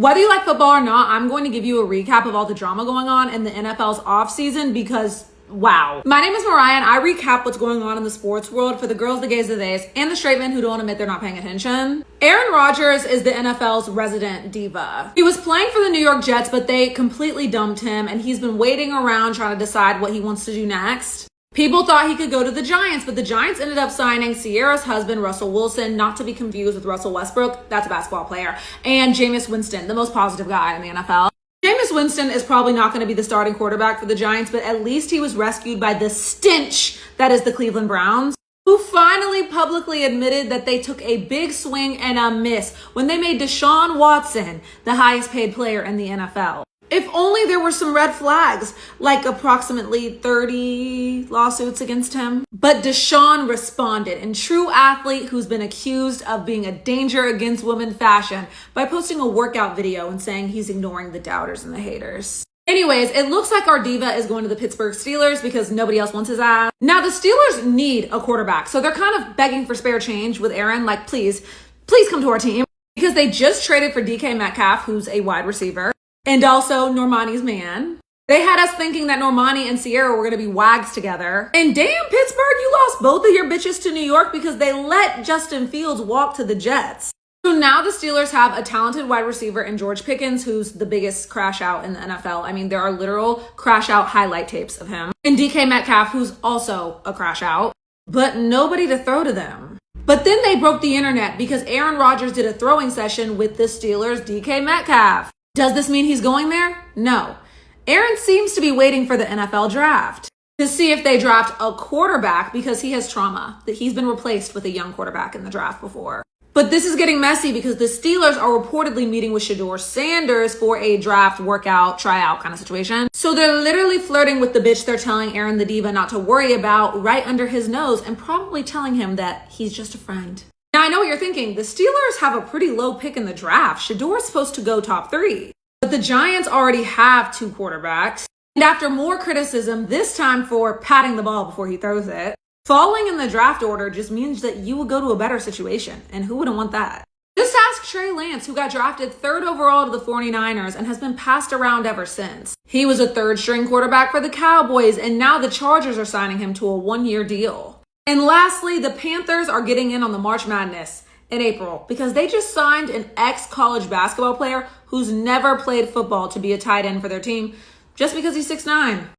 Whether you like football or not, I'm going to give you a recap of all the drama going on in the NFL's offseason because wow. My name is Mariah and I recap what's going on in the sports world for the girls, the gays, the theys, and the straight men who don't admit they're not paying attention. Aaron Rodgers is the NFL's resident diva. He was playing for the New York Jets, but they completely dumped him and he's been waiting around trying to decide what he wants to do next. People thought he could go to the Giants, but the Giants ended up signing Sierra's husband, Russell Wilson, not to be confused with Russell Westbrook, that's a basketball player, and Jameis Winston, the most positive guy in the NFL. Jameis Winston is probably not going to be the starting quarterback for the Giants, but at least he was rescued by the stench that is the Cleveland Browns, who finally publicly admitted that they took a big swing and a miss when they made Deshaun Watson the highest paid player in the NFL. If only there were some red flags, like approximately 30 lawsuits against him. But Deshaun responded in true athlete who's been accused of being a danger against women fashion by posting a workout video and saying he's ignoring the doubters and the haters. Anyways, it looks like our diva is going to the Pittsburgh Steelers because nobody else wants his ass. Now, the Steelers need a quarterback, so they're kind of begging for spare change with Aaron, like, please come to our team. Because they just traded for DK Metcalf, who's a wide receiver. And also Normani's man. They had us thinking that Normani and Sierra were going to be wags together. And damn, Pittsburgh, you lost both of your bitches to New York because they let Justin Fields walk to the Jets. So now the Steelers have a talented wide receiver in George Pickens, who's the biggest crash out in the NFL. I mean, there are literal crash out highlight tapes of him. And DK Metcalf, who's also a crash out, but nobody to throw to them. But then they broke the internet because Aaron Rodgers did a throwing session with the Steelers' DK Metcalf. Does this mean he's going there? No. Aaron seems to be waiting for the NFL draft to see if they draft a quarterback because he has trauma that he's been replaced with a young quarterback in the draft before. But this is getting messy because the Steelers are reportedly meeting with Sheduer Sanders for a draft, workout, tryout kind of situation. So they're literally flirting with the bitch they're telling Aaron the diva not to worry about right under his nose and probably telling him that he's just a friend. Now, I know what you're thinking. The Steelers have a pretty low pick in the draft. Sheduer is supposed to go top 3. But the Giants already have 2 quarterbacks. And after more criticism, this time for patting the ball before he throws it, falling in the draft order just means that you would go to a better situation. And who wouldn't want that? Just ask Trey Lance, who got drafted 3rd overall to the 49ers and has been passed around ever since. He was a 3rd-string quarterback for the Cowboys, and now the Chargers are signing him to a 1-year deal. And lastly, the Panthers are getting in on the March Madness in April because they just signed an ex-college basketball player who's never played football to be a tight end for their team just because he's 6'9".